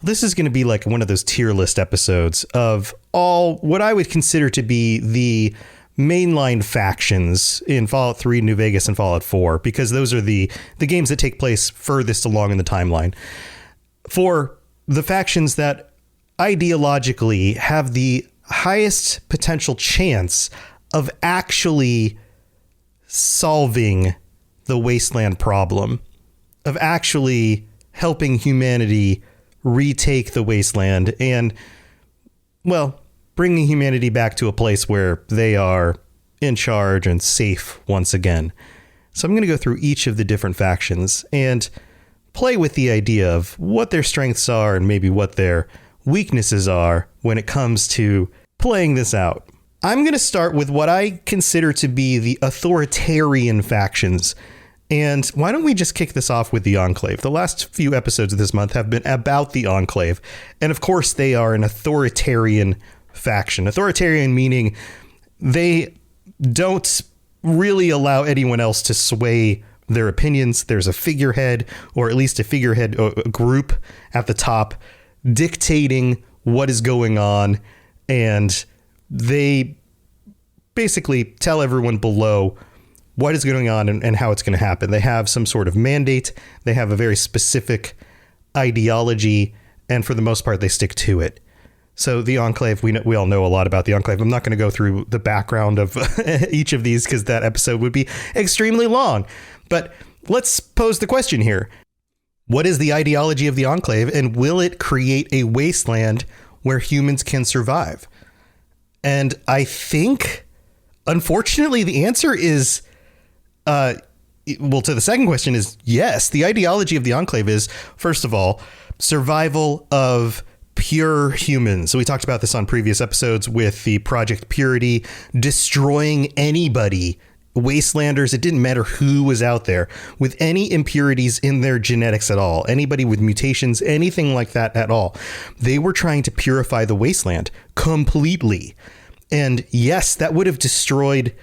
This is going to be like one of those tier list episodes of all what I would consider to be the mainline factions in Fallout 3, New Vegas, and Fallout 4, because those are the games that take place furthest along in the timeline. For the factions that ideologically have the highest potential chance of actually solving the wasteland problem, of actually helping humanity retake the wasteland and, well, bringing humanity back to a place where they are in charge and safe once again. So I'm going to go through each of the different factions and play with the idea of what their strengths are and maybe what their weaknesses are when it comes to playing this out. I'm going to start with what I consider to be the authoritarian factions. And why don't we just kick this off with the Enclave? The last few episodes of this month have been about the Enclave. And of course, they are an authoritarian faction. Authoritarian meaning they don't really allow anyone else to sway their opinions. There's a figurehead, or at least a figurehead group at the top dictating what is going on. And they basically tell everyone below what is going on and how it's going to happen. They have some sort of mandate. They have a very specific ideology, and for the most part, they stick to it. So the Enclave, we all know a lot about the Enclave. I'm not going to go through the background of each of these because that episode would be extremely long. But let's pose the question here. What is the ideology of the Enclave, and will it create a wasteland where humans can survive? And I think, unfortunately, the answer is, to the second question is yes. The ideology of the Enclave is, first of all, survival of pure humans. So we talked about this on previous episodes with the Project Purity, destroying anybody, wastelanders. It didn't matter who was out there with any impurities in their genetics at all, anybody with mutations, anything like that at all. They were trying to purify the wasteland completely. And yes, that would have destroyed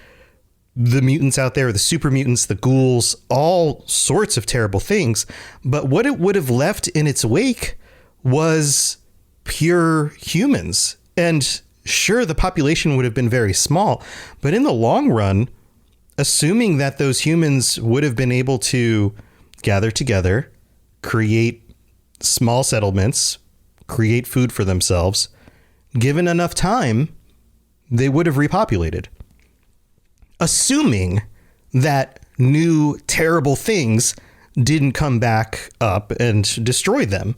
the mutants out there, the super mutants, the ghouls, all sorts of terrible things. But what it would have left in its wake was pure humans. And sure, the population would have been very small, but in the long run, assuming that those humans would have been able to gather together, create small settlements, create food for themselves, given enough time, they would have repopulated. Assuming that new terrible things didn't come back up and destroy them.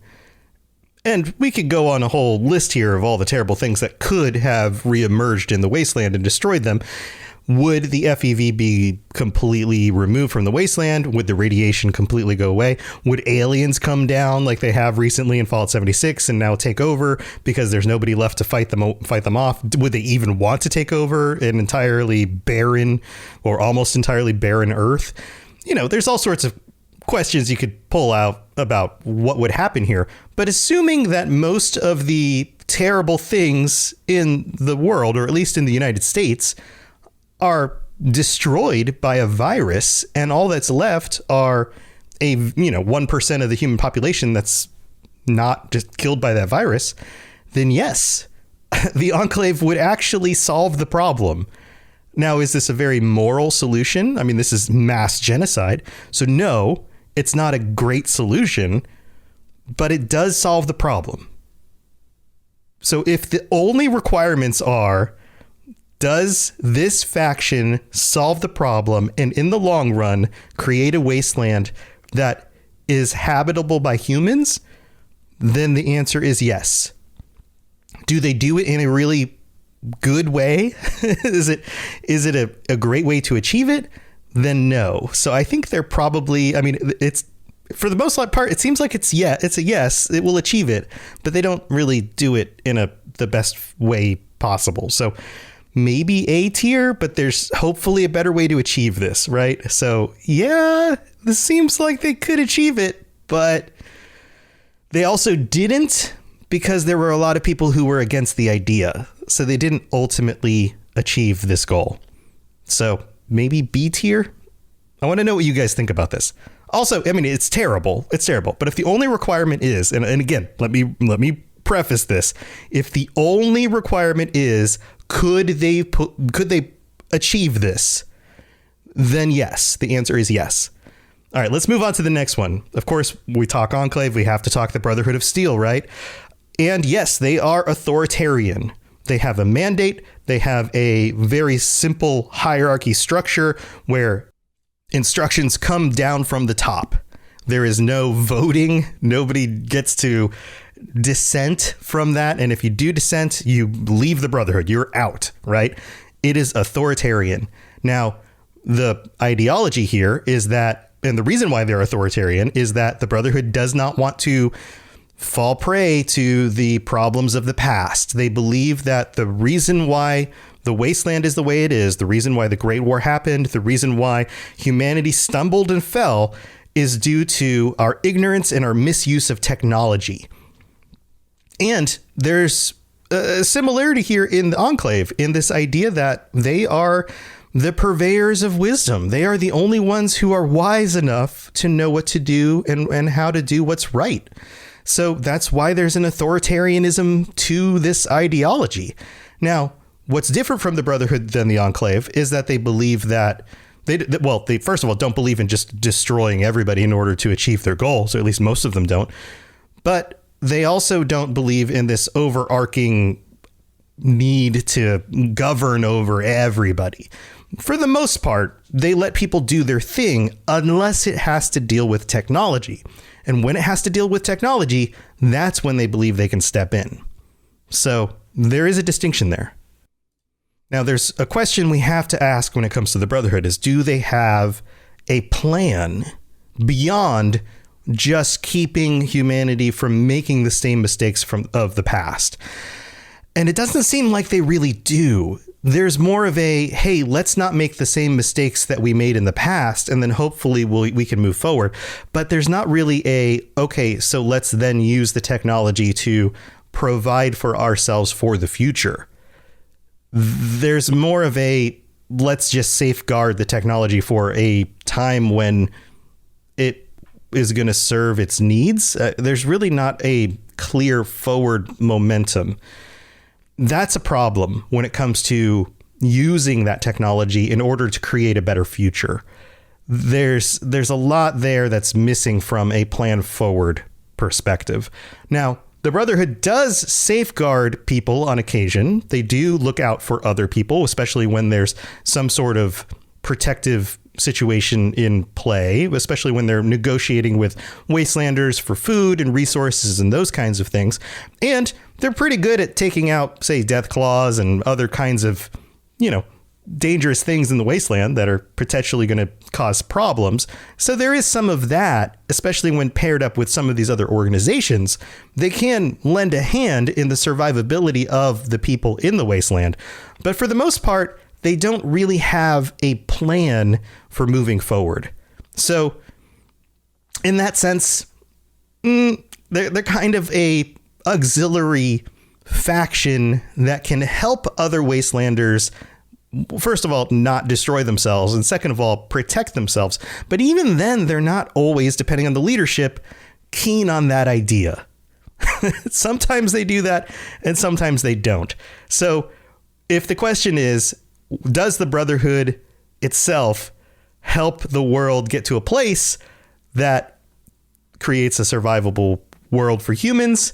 And we could go on a whole list here of all the terrible things that could have reemerged in the wasteland and destroyed them. Would the FEV be completely removed from the wasteland? Would the radiation completely go away? Would aliens come down like they have recently in Fallout 76 and now take over because there's nobody left to fight them off? Would they even want to take over an entirely barren or almost entirely barren Earth? You know, there's all sorts of questions you could pull out about what would happen here. But assuming that most of the terrible things in the world, or at least in the United States, are destroyed by a virus, and all that's left are 1% of the human population that's not just killed by that virus, then yes, the Enclave would actually solve the problem. Now, is this a very moral solution? I mean, this is mass genocide. So no, it's not a great solution, but it does solve the problem. So if the only requirements are, does this faction solve the problem and in the long run create a wasteland that is habitable by humans? Then the answer is yes. Do they do it in a really good way? Is it a great way to achieve it? Then no. So I think they're probably, it's, for the most part, it seems like it's a yes, it will achieve it, but they don't really do it in the best way possible. So maybe A tier, but there's hopefully a better way to achieve this, right? So yeah, this seems like they could achieve it, but they also didn't, because there were a lot of people who were against the idea. So they didn't ultimately achieve this goal. So maybe B tier? I want to know what you guys think about this. Also, I mean, it's terrible. It's terrible. But if the only requirement is, and again, let me preface this. If the only requirement is, could they achieve this? Then yes, the answer is yes. All right, let's move on to the next one. Of course, we talk Enclave. We have to talk the Brotherhood of Steel, right? And yes, they are authoritarian. They have a mandate. They have a very simple hierarchy structure where instructions come down from the top. There is no voting. Nobody gets to dissent from that. And if you do dissent, you leave the Brotherhood. You're out, right? It is authoritarian. Now, the ideology here is that, and the reason why they're authoritarian is that the Brotherhood does not want to fall prey to the problems of the past. They believe that the reason why the wasteland is the way it is, the reason why the Great War happened, the reason why humanity stumbled and fell is due to our ignorance and our misuse of technology. And there's a similarity here in the Enclave in this idea that they are the purveyors of wisdom. They are the only ones who are wise enough to know what to do and how to do what's right. So that's why there's an authoritarianism to this ideology. Now, what's different from the Brotherhood than the Enclave is that they believe that they first of all don't believe in just destroying everybody in order to achieve their goals, or at least most of them don't. But they also don't believe in this overarching need to govern over everybody. For the most part, they let people do their thing unless it has to deal with technology. And when it has to deal with technology, that's when they believe they can step in. So there is a distinction there. Now, there's a question we have to ask when it comes to the Brotherhood is, do they have a plan beyond just keeping humanity from making the same mistakes of the past? And it doesn't seem like they really do. There's more of a, hey, let's not make the same mistakes that we made in the past, and then hopefully we can move forward. But there's not really a, okay, so let's then use the technology to provide for ourselves for the future. There's more of a, let's just safeguard the technology for a time when it is going to serve its needs. There's really not a clear forward momentum. That's a problem when it comes to using that technology in order to create a better future. There's a lot there that's missing from a plan forward perspective. Now, the Brotherhood does safeguard people on occasion. They do look out for other people, especially when there's some sort of protective situation in play, especially when they're negotiating with wastelanders for food and resources and those kinds of things. And they're pretty good at taking out, say, death claws and other kinds of, dangerous things in the wasteland that are potentially going to cause problems. So there is some of that, especially when paired up with some of these other organizations. They can lend a hand in the survivability of the people in the wasteland. But for the most part, they don't really have a plan for moving forward. So in that sense, they're kind of a auxiliary faction that can help other wastelanders, first of all, not destroy themselves, and second of all, protect themselves. But even then, they're not always, depending on the leadership, keen on that idea. Sometimes they do that, and sometimes they don't. So if the question is, does the Brotherhood itself help the world get to a place that creates a survivable world for humans?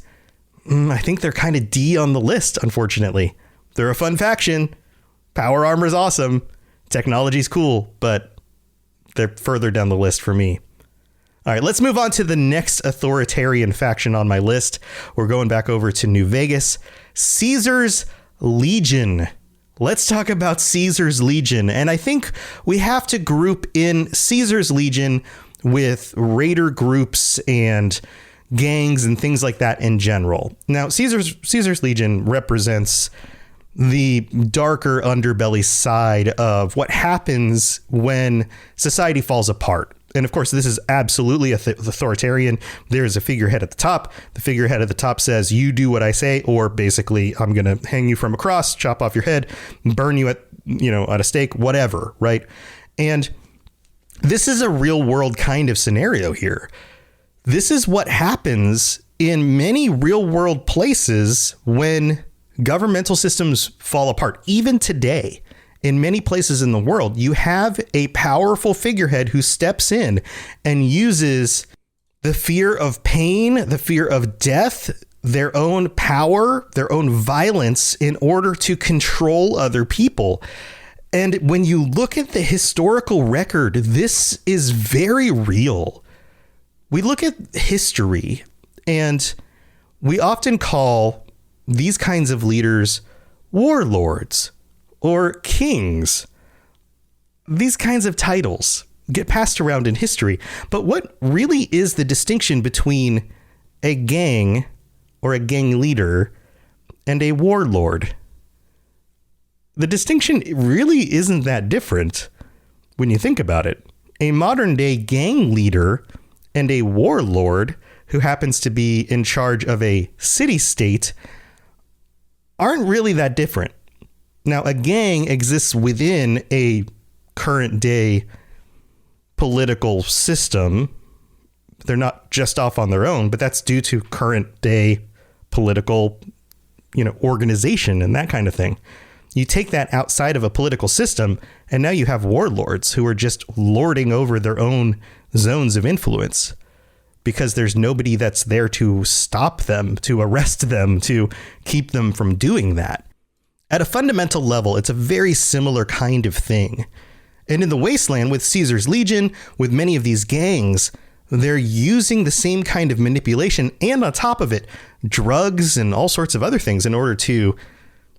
I think they're kind of D on the list, unfortunately. They're a fun faction. Power armor is awesome. Technology's cool, but they're further down the list for me. All right, let's move on to the next authoritarian faction on my list. We're going back over to New Vegas. Caesar's Legion. Let's talk about Caesar's Legion. And I think we have to group in Caesar's Legion with raider groups and gangs and things like that in general. Now, Caesar's Legion represents the darker underbelly side of what happens when society falls apart. And of course, this is absolutely authoritarian. There is a figurehead at the top. The figurehead at the top says, you do what I say, or basically, I'm going to hang you from a cross, chop off your head, burn you at a stake, whatever, right? And this is a real world kind of scenario here. This is what happens in many real world places when governmental systems fall apart. Even today, in many places in the world, you have a powerful figurehead who steps in and uses the fear of pain, the fear of death, their own power, their own violence in order to control other people. And when you look at the historical record, this is very real. We look at history and we often call these kinds of leaders warlords or kings. These kinds of titles get passed around in history. But what really is the distinction between a gang or a gang leader and a warlord? The distinction really isn't that different when you think about it. A modern day gang leader and a warlord who happens to be in charge of a city-state aren't really that different. Now, a gang exists within a current day political system. They're not just off on their own, but that's due to current day political, organization and that kind of thing. You take that outside of a political system, and now you have warlords who are just lording over their own zones of influence because there's nobody that's there to stop them, to arrest them, to keep them from doing that. At a fundamental level, it's a very similar kind of thing. And in the Wasteland, with Caesar's Legion, with many of these gangs, they're using the same kind of manipulation, and on top of it, drugs and all sorts of other things in order to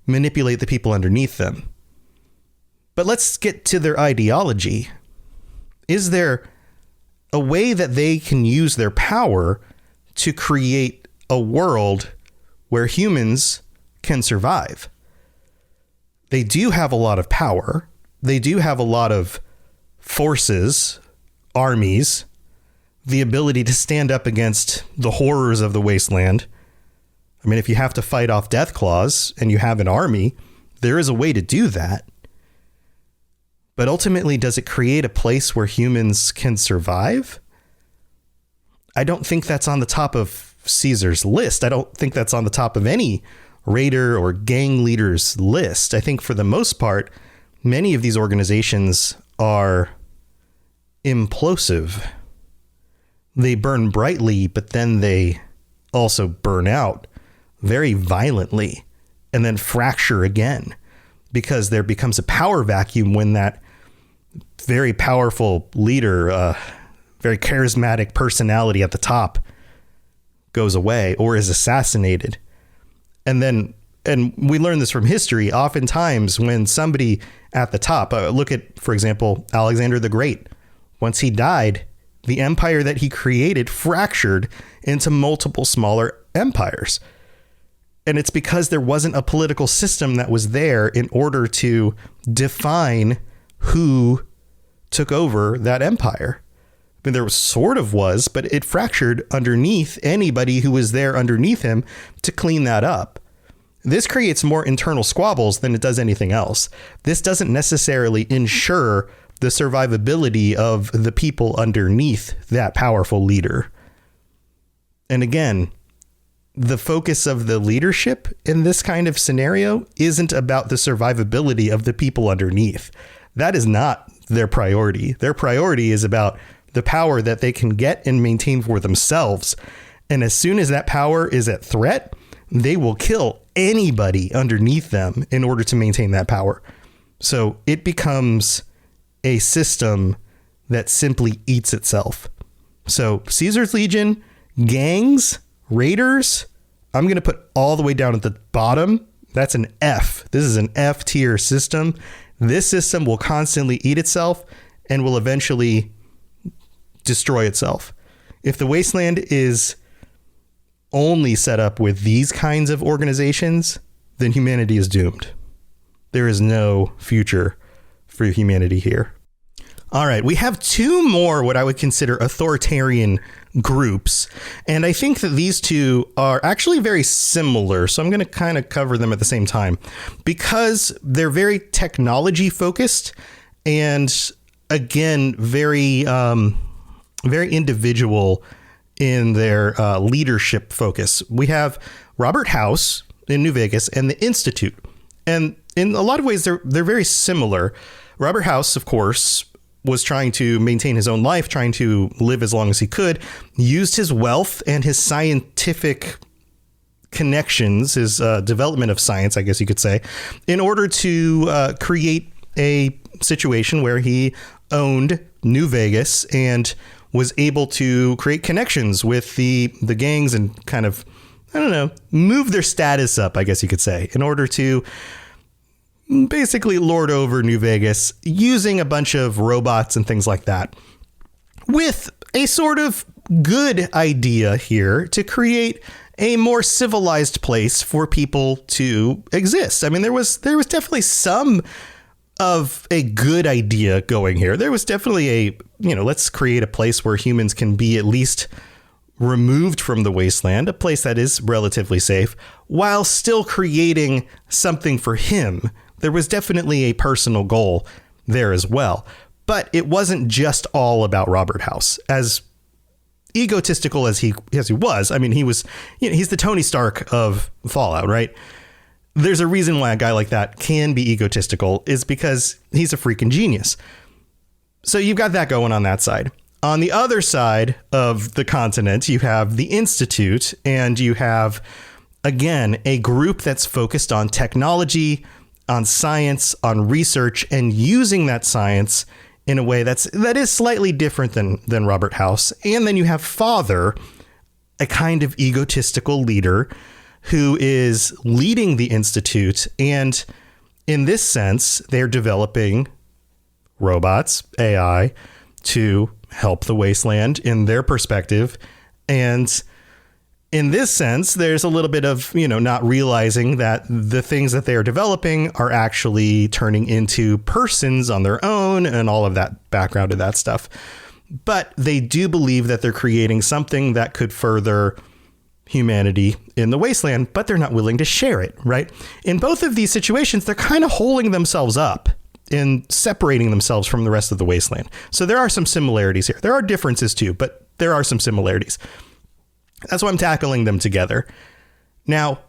manipulate the people underneath them. But let's get to their ideology. Is there a way that they can use their power to create a world where humans can survive? They do have a lot of power. They do have a lot of forces, armies, the ability to stand up against the horrors of the Wasteland. I mean, if you have to fight off death claws and you have an army, there is a way to do that. But ultimately, does it create a place where humans can survive? I don't think that's on the top of Caesar's list. I don't think that's on the top of any raider or gang leader's list. I think for the most part, many of these organizations are implosive. They burn brightly, but then they also burn out very violently and then fracture again because there becomes a power vacuum when that very powerful leader, very charismatic personality at the top goes away or is assassinated. And we learn this from history. Oftentimes when somebody at the top, look at, for example, Alexander the Great, once he died, the empire that he created fractured into multiple smaller empires. And it's because there wasn't a political system that was there in order to define who took over that empire. I mean, there sort of was, but it fractured underneath anybody who was there underneath him to clean that up. This creates more internal squabbles than it does anything else. This doesn't necessarily ensure the survivability of the people underneath that powerful leader. And again, the focus of the leadership in this kind of scenario isn't about the survivability of the people underneath. That is not their priority. Their priority is about the power that they can get and maintain for themselves. And as soon as that power is at threat, they will kill anybody underneath them in order to maintain that power. So it becomes a system that simply eats itself. So Caesar's Legion, gangs, raiders, I'm going to put all the way down at the bottom. That's an F. This is an F tier system. This system will constantly eat itself and will eventually destroy itself. If the Wasteland is only set up with these kinds of organizations, then humanity is doomed. There is no future for humanity here. All right, we have two more what I would consider authoritarian groups, and I think that these two are actually very similar, so I'm going to kind of cover them at the same time because they're very technology focused, and again, very individual in their leadership focus. We have Robert House in New Vegas and the Institute. And in a lot of ways, they're very similar. Robert House, of course, was trying to maintain his own life, trying to live as long as he could, used his wealth and his scientific connections, his development of science, I guess you could say, in order to create a situation where he owned New Vegas and was able to create connections with the gangs and kind of, I don't know, move their status up, I guess you could say, in order to basically lord over New Vegas using a bunch of robots and things like that, with a sort of good idea here to create a more civilized place for people to exist. I mean, there was definitely some of a good idea going here. There was definitely let's create a place where humans can be at least removed from the wasteland, a place that is relatively safe, while still creating something for him. There was definitely a personal goal there as well. But it wasn't just all about Robert House. As egotistical as he was, I mean, he's the Tony Stark of Fallout, right? There's a reason why a guy like that can be egotistical, is because he's a freaking genius. So you've got that going on that side. On the other side of the continent, you have the Institute, and you have, again, a group that's focused on technology, on science, on research, and using that science in a way that is slightly different than Robert House. And then you have Father, a kind of egotistical leader who is leading the Institute. And in this sense, they're developing robots, AI, to help the wasteland in their perspective. And in this sense, there's a little bit of, not realizing that the things that they are developing are actually turning into persons on their own and all of that background of that stuff. But they do believe that they're creating something that could further humanity in the wasteland, but they're not willing to share it, right? In both of these situations, they're kind of holding themselves up and separating themselves from the rest of the wasteland. So there are some similarities here. There are differences too, but there are some similarities. That's why I'm tackling them together. Now,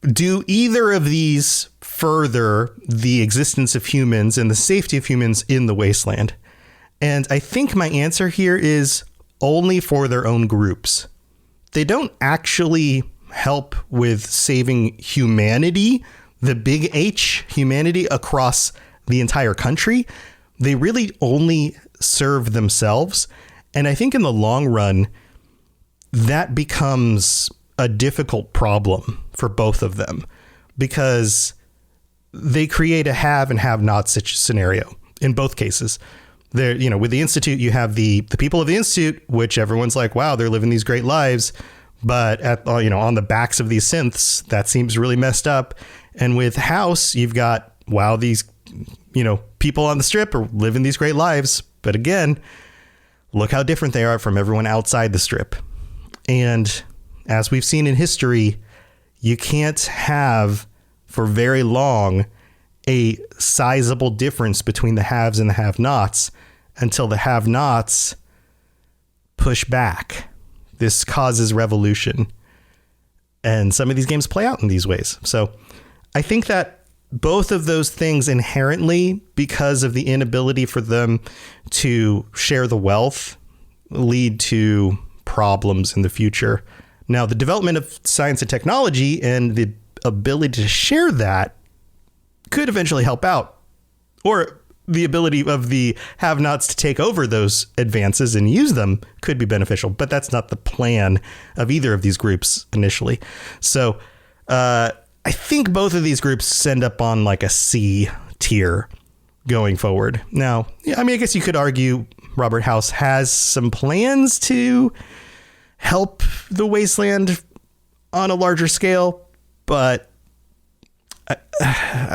do either of these further the existence of humans and the safety of humans in the wasteland? And I think my answer here is only for their own groups. They don't actually help with saving humanity, the big H, humanity across the entire country. They really only serve themselves. And I think in the long run, that becomes a difficult problem for both of them, because they create a have and have not scenario in both cases. There, with the Institute, you have the people of the Institute, which everyone's like, wow, they're living these great lives. But on the backs of these synths, that seems really messed up. And with House, you've got, wow, these, people on the strip are living these great lives. But again, look how different they are from everyone outside the strip. And as we've seen in history, you can't have for very long a sizable difference between the haves and the have-nots until the have-nots push back. This causes revolution. And some of these games play out in these ways. So I think that both of those things inherently, because of the inability for them to share the wealth, lead to problems in the future. Now, the development of science and technology and the ability to share that could eventually help out, or the ability of the have-nots to take over those advances and use them could be beneficial, but that's not the plan of either of these groups initially. So I think both of these groups end up on like a C tier going forward. Now, I guess you could argue Robert House has some plans to help the wasteland on a larger scale, but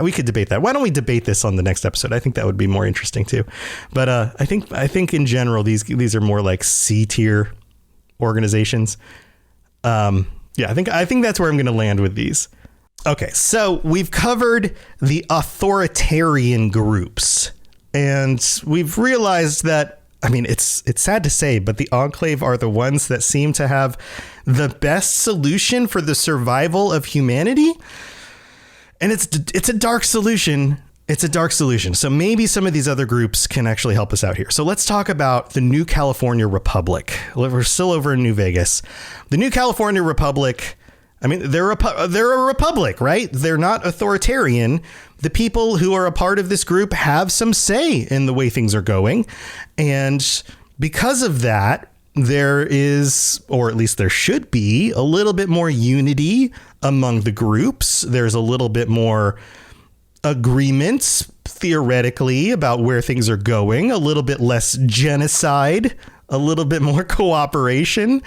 we could debate that. Why don't we debate this on the next episode? I think that would be more interesting too. But I think in general these are more like C tier organizations. I think that's where I'm going to land with these. Okay, so we've covered the authoritarian groups And we've realized that, I mean, it's sad to say, but the Enclave are the ones that seem to have the best solution for the survival of humanity. And it's a dark solution. It's a dark solution. So maybe some of these other groups can actually help us out here. So let's talk about the New California Republic. We're still over in New Vegas. The New California Republic, I mean, they're a republic, right? They're not authoritarian. The people who are a part of this group have some say in the way things are going. And because of that, there is, or at least there should be, a little bit more unity among the groups. There's a little bit more agreements, theoretically, about where things are going, a little bit less genocide, a little bit more cooperation,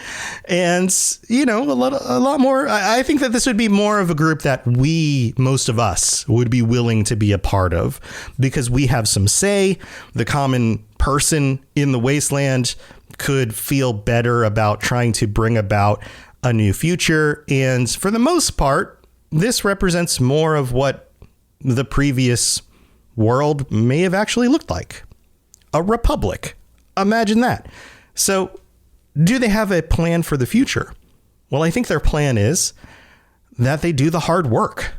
and, you know, a lot more. I think that this would be more of a group that most of us would be willing to be a part of, because we have some say. The common person in the wasteland could feel better about trying to bring about a new future. And for the most part, this represents more of what the previous world may have actually looked like. A republic. Imagine that. So do they have a plan for the future? Well, I think their plan is that they do the hard work.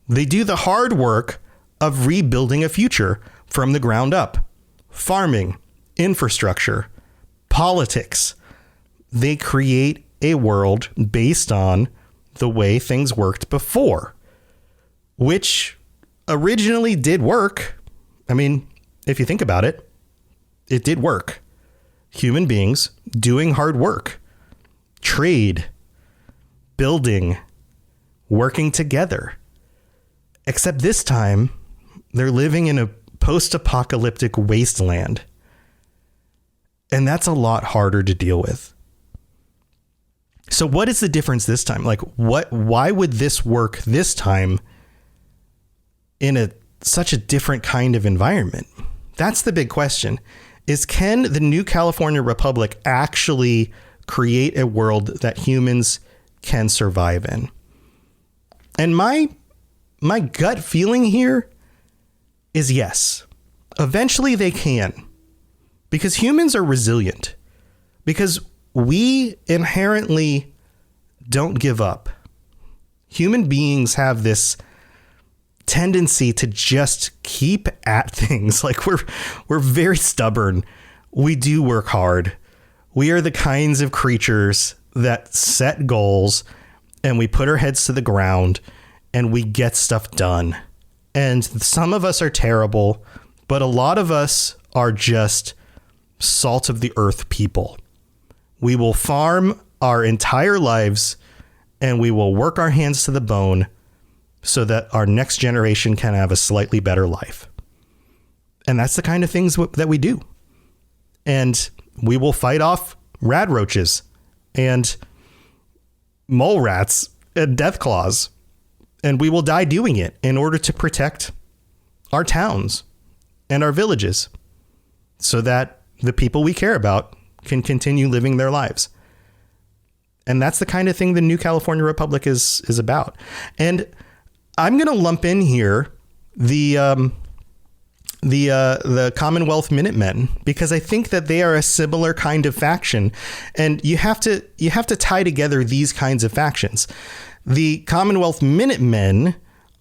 They do the hard work of rebuilding a future from the ground up. Farming, infrastructure, politics. They create a world based on the way things worked before, which originally did work. I mean, if you think about it, it did work. Human beings doing hard work, trade, building, working together. Except this time, they're living in a post-apocalyptic wasteland. And that's a lot harder to deal with. So what is the difference this time? Like, why would this work this time in such a different kind of environment? That's the big question. Is, can the New California Republic actually create a world that humans can survive in? And my gut feeling here is yes. Eventually they can. Because humans are resilient. Because we inherently don't give up. Human beings have this tendency to just keep at things. Like we're very stubborn. We do work hard. We are the kinds of creatures that set goals and we put our heads to the ground and we get stuff done. And some of us are terrible, but a lot of us are just salt of the earth people. We will farm our entire lives and we will work our hands to the bone so that our next generation can have a slightly better life. And that's the kind of things that we do. And we will fight off rad roaches and mole rats and death claws. And we will die doing it in order to protect our towns and our villages so that the people we care about can continue living their lives. And that's the kind of thing the New California Republic is about. And I'm going to lump in here the Commonwealth Minutemen, because I think that they are a similar kind of faction, and you have to tie together these kinds of factions. The Commonwealth Minutemen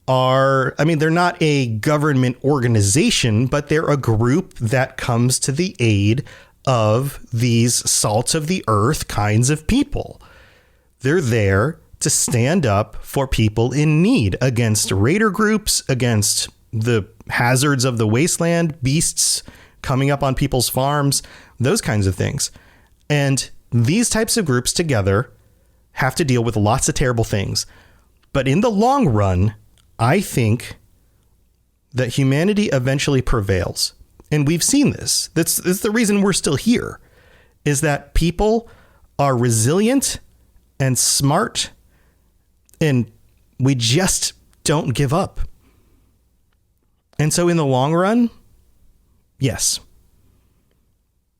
are, I mean, they're not a government organization, but they're a group that comes to the aid of these salt of the earth kinds of people. They're there to stand up for people in need against raider groups, against the hazards of the wasteland, beasts coming up on people's farms, those kinds of things. And these types of groups together have to deal with lots of terrible things. But in the long run, I think that humanity eventually prevails. And we've seen this. That's the reason we're still here, is that people are resilient and smart, and we just don't give up. And so in the long run, yes,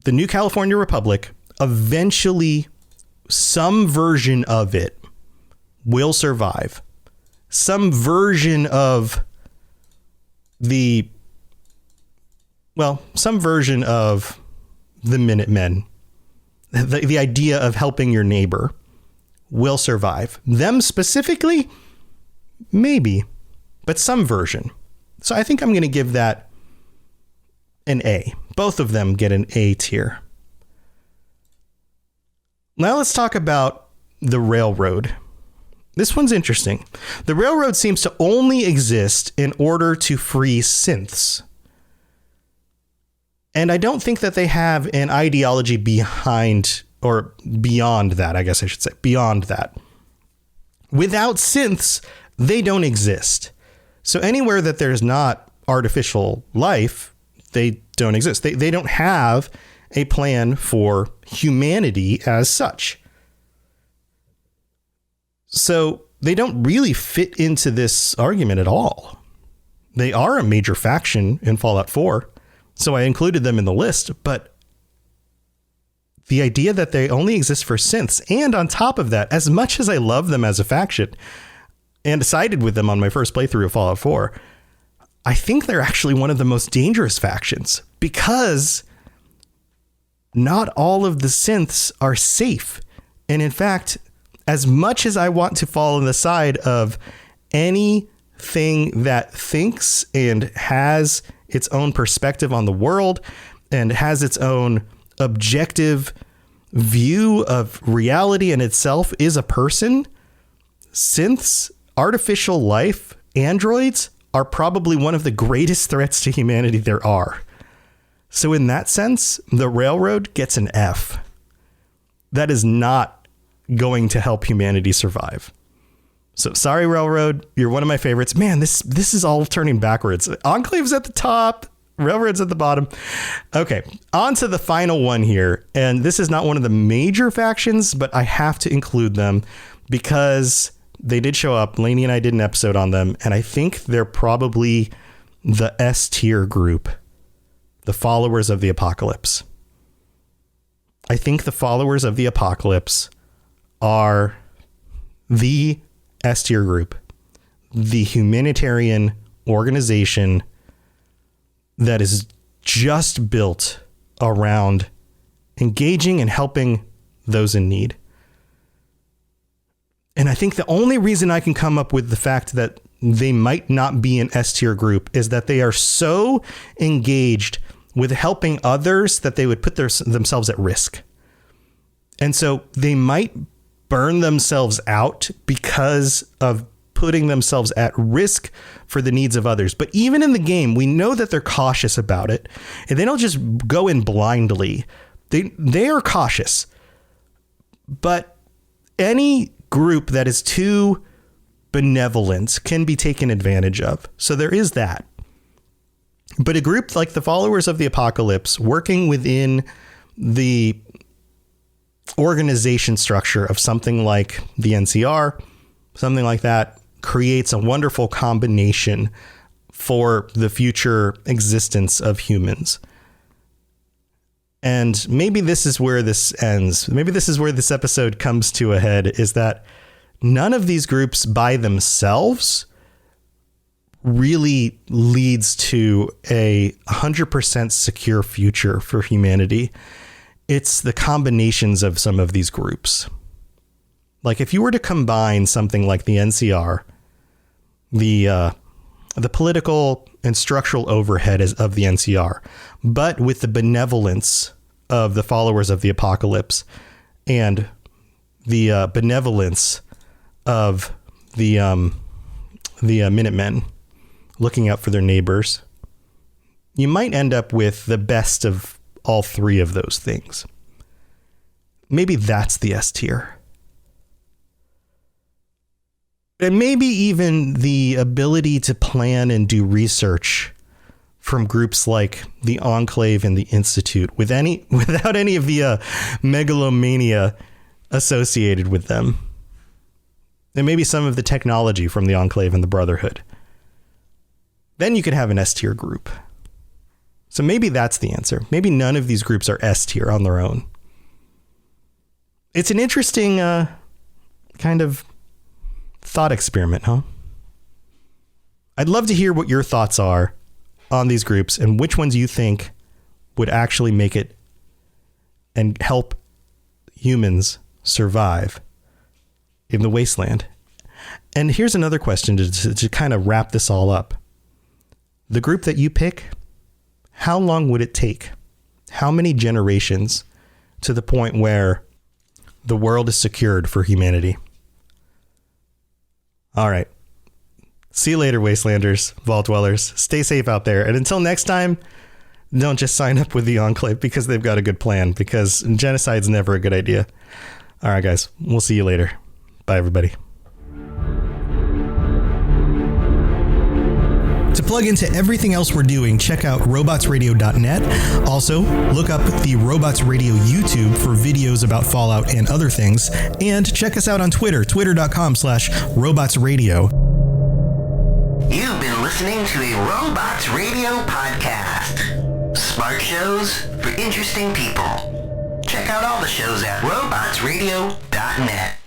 the New California Republic, eventually some version of it will survive. Some version of the well, some version of the Minutemen, the idea of helping your neighbor, will survive. Them specifically, maybe, but some version. So I think I'm going to give that an A. Both of them get an A tier. Now let's talk about the railroad. This one's interesting. The railroad seems to only exist in order to free synths. And I don't think that they have an ideology behind or beyond that, I guess I should say, beyond that. Without synths, they don't exist. So anywhere that there's not artificial life, they don't exist. They don't have a plan for humanity as such. So they don't really fit into this argument at all. They are a major faction in Fallout 4, so I included them in the list, but the idea that they only exist for synths, and on top of that, as much as I love them as a faction and sided with them on my first playthrough of Fallout 4, I think they're actually one of the most dangerous factions because not all of the synths are safe. And in fact, as much as I want to fall on the side of anything that thinks and has its own perspective on the world and has its own objective view of reality and itself is a person, synths, artificial life, androids are probably one of the greatest threats to humanity there are. So in that sense, the railroad gets an F. That is not going to help humanity survive. So sorry, railroad, you're one of my favorites. Man, this is all turning backwards. Enclave's at the top, railroad's at the bottom. Okay, on to the final one here. And this is not one of the major factions, but I have to include them because they did show up. Lainey and I did an episode on them, and I think they're probably the S tier group, the Followers of the Apocalypse. I think the Followers of the Apocalypse are the S tier group, the humanitarian organization that is just built around engaging and helping those in need. And I think the only reason I can come up with the fact that they might not be an S tier group is that they are so engaged with helping others that they would put themselves at risk. And so they might burn themselves out because of putting themselves at risk for the needs of others. But even in the game, we know that they're cautious about it, and they don't just go in blindly. They are cautious. But any group that is too benevolent can be taken advantage of. So there is that. But a group like the Followers of the Apocalypse working within the organization structure of something like the NCR, something like that, creates a wonderful combination for the future existence of humans. And maybe this is where this ends. Maybe this is where this episode comes to a head, is that none of these groups by themselves really leads to a 100% secure future for humanity. It's the combinations of some of these groups. Like if you were to combine something like the NCR, the political and structural overhead of the NCR, but with the benevolence of the Followers of the Apocalypse and the benevolence of the Minutemen looking out for their neighbors, you might end up with the best of all three of those things. Maybe that's the S tier. And maybe even the ability to plan and do research from groups like the Enclave and the Institute without any of the megalomania associated with them. And maybe some of the technology from the Enclave and the Brotherhood. Then you could have an S tier group. So maybe that's the answer. Maybe none of these groups are S tier on their own. It's an interesting kind of thought experiment, huh? I'd love to hear what your thoughts are on these groups and which ones you think would actually make it and help humans survive in the wasteland. And here's another question to kind of wrap this all up. The group that you pick, how long would it take? How many generations to the point where the world is secured for humanity? All right. See you later, Wastelanders, Vault Dwellers. Stay safe out there. And until next time, don't just sign up with the Enclave because they've got a good plan, because genocide's never a good idea. All right, guys. We'll see you later. Bye, everybody. To plug into everything else we're doing, check out robotsradio.net. Also, look up the Robots Radio YouTube for videos about Fallout and other things. And check us out on Twitter, twitter.com/robotsradio. You've been listening to a Robots Radio podcast. Smart shows for interesting people. Check out all the shows at robotsradio.net.